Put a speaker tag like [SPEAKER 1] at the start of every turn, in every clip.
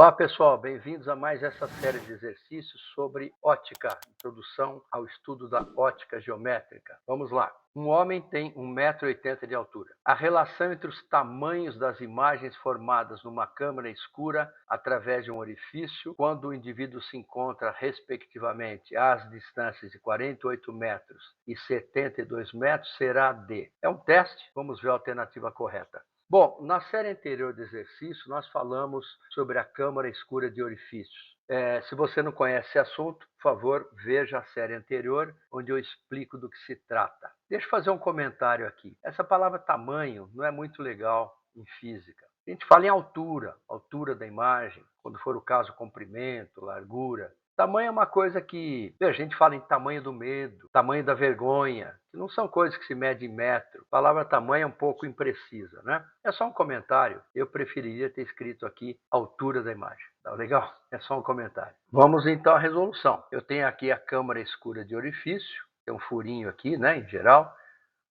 [SPEAKER 1] Olá pessoal, bem-vindos a mais essa série de exercícios sobre ótica, introdução ao estudo da ótica geométrica. Vamos lá. Um homem tem 1,80 m de altura. A relação entre os tamanhos das imagens formadas numa câmara escura através de um orifício, quando o indivíduo se encontra, respectivamente, às distâncias de 48 metros e 72 metros, será de... É um teste, vamos ver a alternativa correta. Bom, na série anterior do exercício, nós falamos sobre a câmara escura de orifícios. Se você não conhece esse assunto, por favor, veja a série anterior, onde eu explico do que se trata. Deixa eu fazer um comentário aqui. Essa palavra tamanho não é muito legal em física. A gente fala em altura, altura da imagem, quando for o caso, comprimento, largura. Tamanho é uma coisa que a gente fala em tamanho do medo, tamanho da vergonha, que não são coisas que se medem em metro. A palavra tamanho é um pouco imprecisa, né? É só um comentário. Eu preferiria ter escrito aqui altura da imagem. Tá legal? É só um comentário. Vamos então à resolução. Eu tenho aqui a câmara escura de orifício, tem um furinho aqui, né, em geral,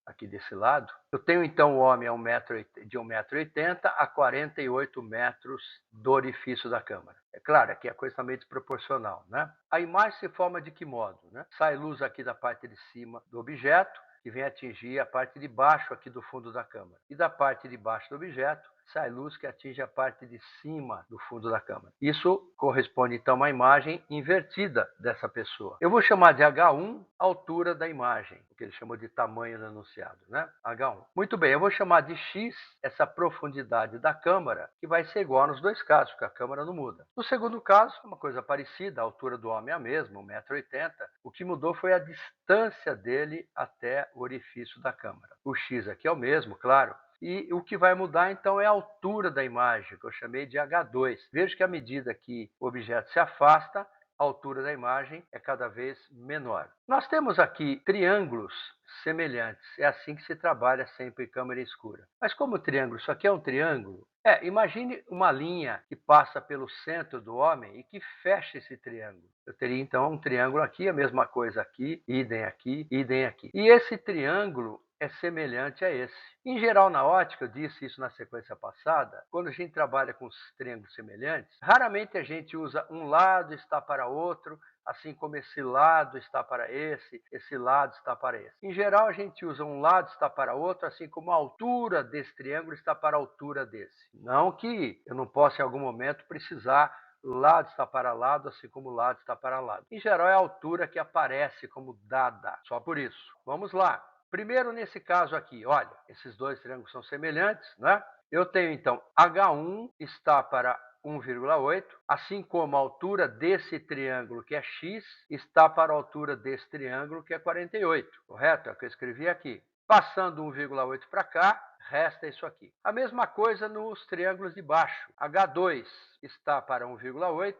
[SPEAKER 1] aqui desse lado. Eu tenho então o homem de 1,80 m a 48 metros do orifício da câmara. É claro, aqui a coisa está meio desproporcional, né? A imagem se forma de que modo, né? Sai luz aqui da parte de cima do objeto, que vem atingir a parte de baixo aqui do fundo da câmara. E da parte de baixo do objeto, sai luz que atinge a parte de cima do fundo da câmara. Isso corresponde então a uma imagem invertida dessa pessoa. Eu vou chamar de H1 a altura da imagem, o que ele chamou de tamanho no enunciado, né? H1. Muito bem, eu vou chamar de X essa profundidade da câmara, que vai ser igual nos dois casos, porque a câmara não muda. No segundo caso, uma coisa parecida, a altura do homem é a mesma, 1,80 m. O que mudou foi a distância dele até o orifício da câmara. O X aqui é o mesmo, claro. E o que vai mudar, então, é a altura da imagem, que eu chamei de H2. Veja que à medida que o objeto se afasta, a altura da imagem é cada vez menor. Nós temos aqui triângulos semelhantes. É assim que se trabalha sempre em câmara escura. Mas como triângulo, isso aqui é um triângulo? Imagine uma linha que passa pelo centro do homem e que fecha esse triângulo. Eu teria, então, um triângulo aqui, a mesma coisa aqui, idem aqui, idem aqui. E esse triângulo é semelhante a esse. Em geral, na ótica, eu disse isso na sequência passada, quando a gente trabalha com triângulos semelhantes, raramente a gente usa um lado está para outro, assim como esse lado está para esse lado está para esse. Em geral, a gente usa um lado está para outro, assim como a altura desse triângulo está para a altura desse. Não que eu não possa, em algum momento, precisar lado está para lado, assim como lado está para lado. Em geral, é a altura que aparece como dada, só por isso. Vamos lá. Primeiro, nesse caso aqui, olha, esses dois triângulos são semelhantes, né? Eu tenho, então, H1 está para 1,8, assim como a altura desse triângulo, que é x, está para a altura desse triângulo, que é 48, correto? É o que eu escrevi aqui. Passando 1,8 para cá, resta isso aqui. A mesma coisa nos triângulos de baixo. H2 está para 1,8,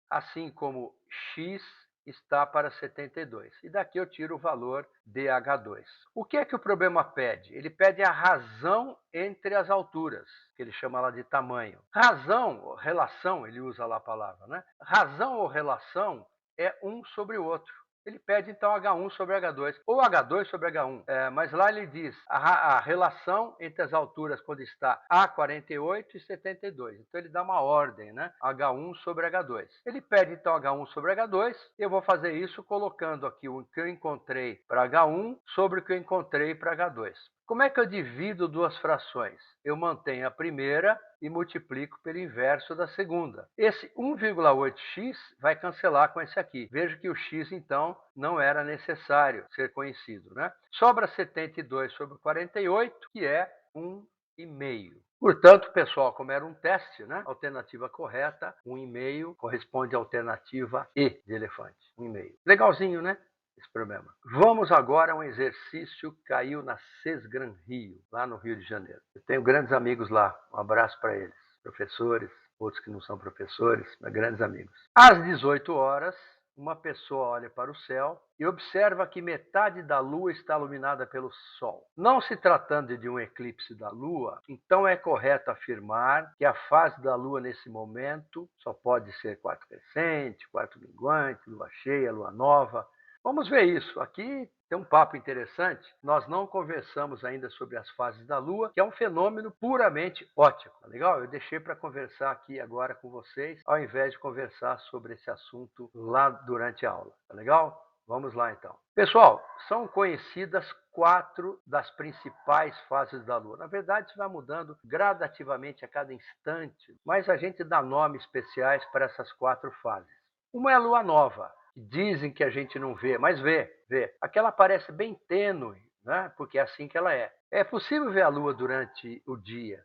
[SPEAKER 1] assim como x está para 72. E daqui eu tiro o valor de H2. O que é que o problema pede? Ele pede a razão entre as alturas, que ele chama lá de tamanho. Razão, relação, ele usa lá a palavra, né? Razão ou relação é um sobre o outro. Ele pede, então, H1 sobre H2, ou H2 sobre H1. Mas lá ele diz a relação entre as alturas quando está a 48 e 72. Então, ele dá uma ordem, né? H1 sobre H2. Ele pede, então, H1 sobre H2. Eu vou fazer isso colocando aqui o que eu encontrei para H1 sobre o que eu encontrei para H2. Como é que eu divido duas frações? Eu mantenho a primeira e multiplico pelo inverso da segunda. Esse 1,8x vai cancelar com esse aqui. Veja que o x, então, não era necessário ser conhecido, né? Sobra 72 sobre 48, que é 1,5. Portanto, pessoal, como era um teste, né? Alternativa correta, 1,5 corresponde à alternativa E de elefante. 1,5. Legalzinho, né? Esse problema. Vamos agora a um exercício que caiu na Sesgran Rio, lá no Rio de Janeiro. Eu tenho grandes amigos lá, um abraço para eles, professores, outros que não são professores, mas grandes amigos. Às 18 horas, uma pessoa olha para o céu e observa que metade da Lua está iluminada pelo Sol. Não se tratando de um eclipse da Lua, então é correto afirmar que a fase da Lua nesse momento só pode ser quarto crescente, quarto minguante, Lua cheia, Lua nova, Vamos ver isso. Aqui tem um papo interessante. Nós não conversamos ainda sobre as fases da Lua, que é um fenômeno puramente óptico. Tá legal? Eu deixei para conversar aqui agora com vocês, ao invés de conversar sobre esse assunto lá durante a aula. Tá legal? Vamos lá então. Pessoal, são conhecidas 4 das principais fases da Lua. Na verdade, isso vai mudando gradativamente a cada instante, mas a gente dá nomes especiais para essas 4 fases. Uma é a Lua Nova. Dizem que a gente não vê, mas vê. Aquela parece bem tênue, né? Porque é assim que ela é. É possível ver a Lua durante o dia.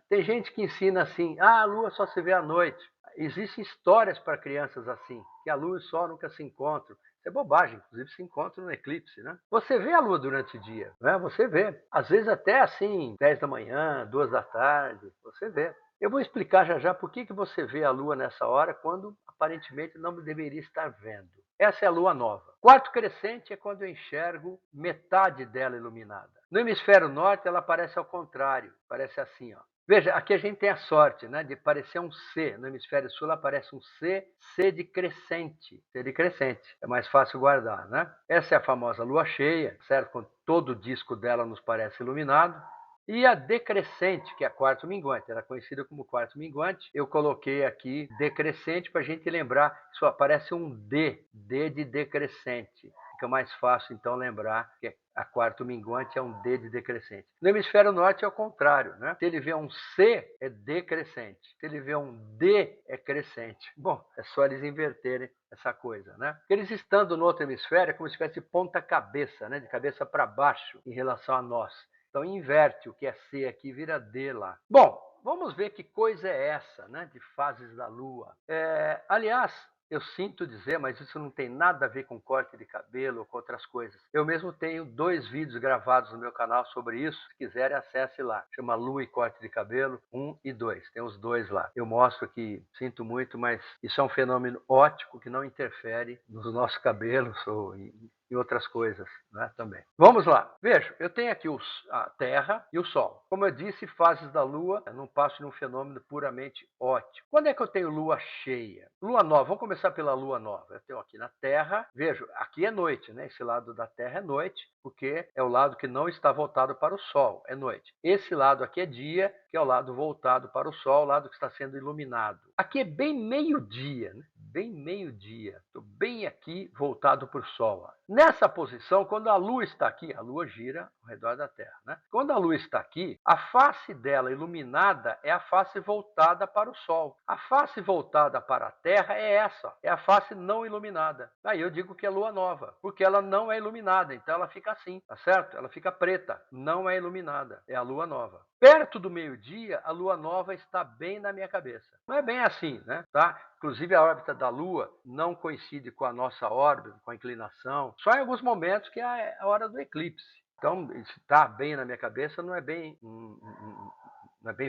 [SPEAKER 1] Tem gente que ensina assim, a Lua só se vê à noite. Existem histórias para crianças assim, que a Lua e o Sol nunca se encontram. Isso é bobagem, inclusive se encontram no eclipse, né? Você vê a Lua durante o dia, né? Você vê. Às vezes até assim, 10 da manhã, 2 da tarde, você vê. Eu vou explicar já já por que você vê a Lua nessa hora, quando aparentemente não deveria estar vendo. Essa é a Lua nova. Quarto crescente é quando eu enxergo metade dela iluminada. No hemisfério norte, ela aparece ao contrário, parece assim, ó. Veja, aqui a gente tem a sorte, né, de parecer um C. No hemisfério sul aparece um C, C de crescente. C de crescente. É mais fácil guardar, né? Essa é a famosa lua cheia, certo? Quando todo o disco dela nos parece iluminado. E a decrescente, que é a quarto minguante, era conhecida como quarto minguante. Eu coloquei aqui decrescente para a gente lembrar, só aparece um D, D de decrescente. Fica mais fácil então lembrar que a quarto minguante é um D de decrescente. No hemisfério norte é o contrário, né? Se ele vê um C, é decrescente. Se ele vê um D, é crescente. Bom, é só eles inverterem essa coisa, né? Eles estando no outro hemisfério é como se tivesse ponta-cabeça, né? De cabeça para baixo em relação a nós. Então inverte o que é C aqui, vira D lá. Bom, vamos ver que coisa é essa, né? De fases da Lua. Aliás, eu sinto dizer, mas isso não tem nada a ver com corte de cabelo ou com outras coisas. Eu mesmo tenho 2 vídeos gravados no meu canal sobre isso. Se quiserem, acesse lá. Chama Lua e Corte de Cabelo 1 e 2. Tem os 2 lá. Eu mostro que, sinto muito, mas isso é um fenômeno óptico que não interfere nos nossos cabelos ou em outras coisas, né, também. Vamos lá. Veja, eu tenho aqui a Terra e o Sol. Como eu disse, fases da Lua, eu não passo de um fenômeno puramente óptico. Quando é que eu tenho Lua cheia? Lua nova. Vamos começar pela Lua nova. Eu tenho aqui na Terra. Veja, aqui é noite, né? Esse lado da Terra é noite, porque é o lado que não está voltado para o Sol. É noite. Esse lado aqui é dia, que é o lado voltado para o Sol, o lado que está sendo iluminado. Aqui é bem meio-dia, né? Bem meio-dia. Estou bem aqui voltado para o Sol. Ó. Nessa posição, quando a Lua está aqui, a Lua gira ao redor da Terra, né? Quando a Lua está aqui, a face dela iluminada é a face voltada para o Sol. A face voltada para a Terra é essa, é a face não iluminada. Aí eu digo que é Lua nova, porque ela não é iluminada, então ela fica assim, tá certo? Ela fica preta, não é iluminada, é a Lua nova. Perto do meio-dia, a Lua nova está bem na minha cabeça. Não é bem assim, né? Tá? Inclusive, a órbita da Lua não coincide com a nossa órbita, com a inclinação, só em alguns momentos que é a hora do eclipse. Então, se está bem na minha cabeça, não é bem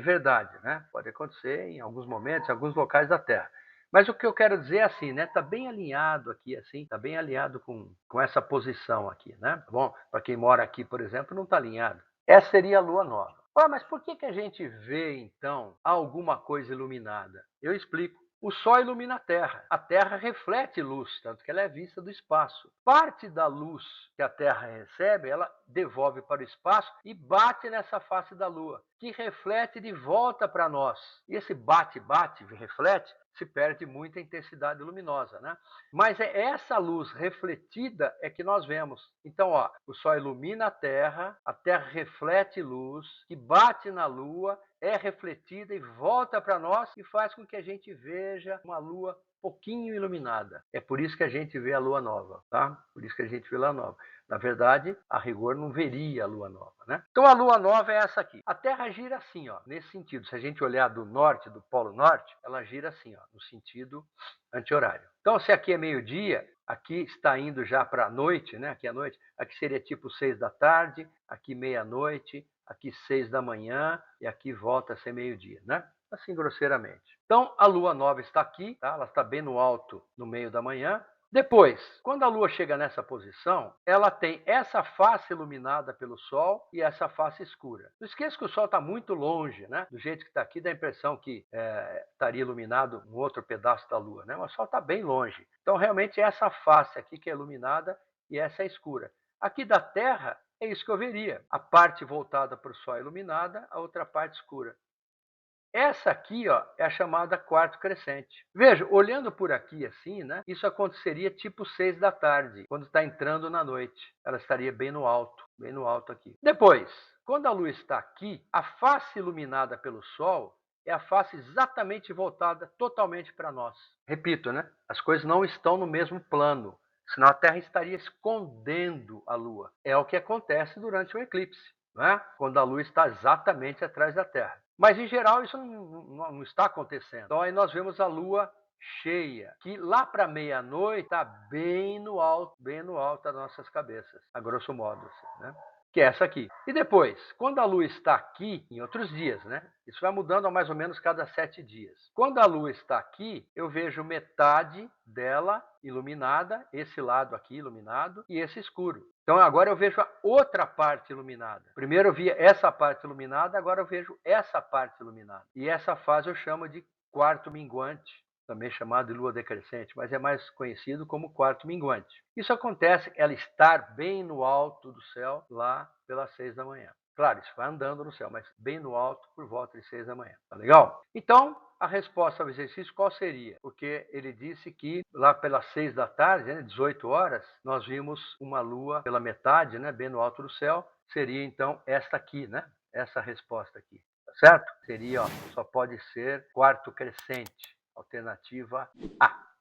[SPEAKER 1] verdade, né? Pode acontecer em alguns momentos, em alguns locais da Terra. Mas o que eu quero dizer é assim, né? Está bem alinhado aqui, assim, está bem alinhado com essa posição aqui, né? Bom, para quem mora aqui, por exemplo, não está alinhado. Essa seria a Lua nova. Mas por que a gente vê, então, alguma coisa iluminada? Eu explico. O Sol ilumina a Terra. A Terra reflete luz, tanto que ela é vista do espaço. Parte da luz que a Terra recebe, ela devolve para o espaço e bate nessa face da Lua, que reflete de volta para nós. E esse bate-bate, reflete, se perde muita intensidade luminosa, né? Mas é essa luz refletida é que nós vemos. Então, ó, o Sol ilumina a Terra reflete luz, que bate na Lua, é refletida e volta para nós e faz com que a gente veja uma Lua pouquinho iluminada. É por isso que a gente vê a Lua nova, tá? Por isso que a gente vê a Lua nova. Na verdade, a rigor não veria a Lua nova, né? Então a Lua nova é essa aqui. A Terra gira assim, ó, nesse sentido. Se a gente olhar do norte, do polo norte, ela gira assim, ó, no sentido anti-horário. Então, se aqui é meio-dia, aqui está indo já para a noite, né? Aqui é noite, aqui seria tipo 6 da tarde, aqui meia-noite, aqui 6 da manhã e aqui volta a ser meio-dia, né? Assim grosseiramente. Então, a Lua nova está aqui, tá? Ela está bem no alto, no meio da manhã. Depois, quando a Lua chega nessa posição, ela tem essa face iluminada pelo Sol e essa face escura. Não esqueça que o Sol está muito longe, né? Do jeito que está aqui, dá a impressão que estaria iluminado um outro pedaço da Lua, né? Mas o Sol está bem longe. Então, realmente, é essa face aqui que é iluminada e essa é escura. Aqui da Terra, é isso que eu veria. A parte voltada para o Sol iluminada, a outra parte escura. Essa aqui, ó, é a chamada quarto crescente. Veja, olhando por aqui assim, né? Isso aconteceria tipo 6 da tarde, quando está entrando na noite. Ela estaria bem no alto aqui. Depois, quando a Lua está aqui, a face iluminada pelo Sol é a face exatamente voltada totalmente para nós. Repito, né? As coisas não estão no mesmo plano, senão a Terra estaria escondendo a Lua. É o que acontece durante um eclipse, né? Quando a Lua está exatamente atrás da Terra. Mas, em geral, isso não está acontecendo. Então, aí nós vemos a Lua cheia, que lá para meia-noite está bem no alto das nossas cabeças, a grosso modo, assim, né? Que é essa aqui. E depois, quando a Lua está aqui, em outros dias, né? Isso vai mudando a mais ou menos cada 7 dias. Quando a Lua está aqui, eu vejo metade dela iluminada, esse lado aqui iluminado e esse escuro. Então agora eu vejo a outra parte iluminada. Primeiro eu via essa parte iluminada, agora eu vejo essa parte iluminada. E essa fase eu chamo de quarto minguante, também chamado de lua decrescente, mas é mais conhecido como quarto minguante. Isso acontece ela estar bem no alto do céu, lá pelas 6 da manhã. Claro, isso vai andando no céu, mas bem no alto por volta de 6 da manhã. Tá legal? Então, a resposta ao exercício qual seria? Porque ele disse que lá pelas 6 da tarde, né, 18 horas, nós vimos uma lua pela metade, né, bem no alto do céu. Seria então esta aqui, né? Essa resposta aqui. Tá certo? Seria, ó, só pode ser quarto crescente. Alternativa A.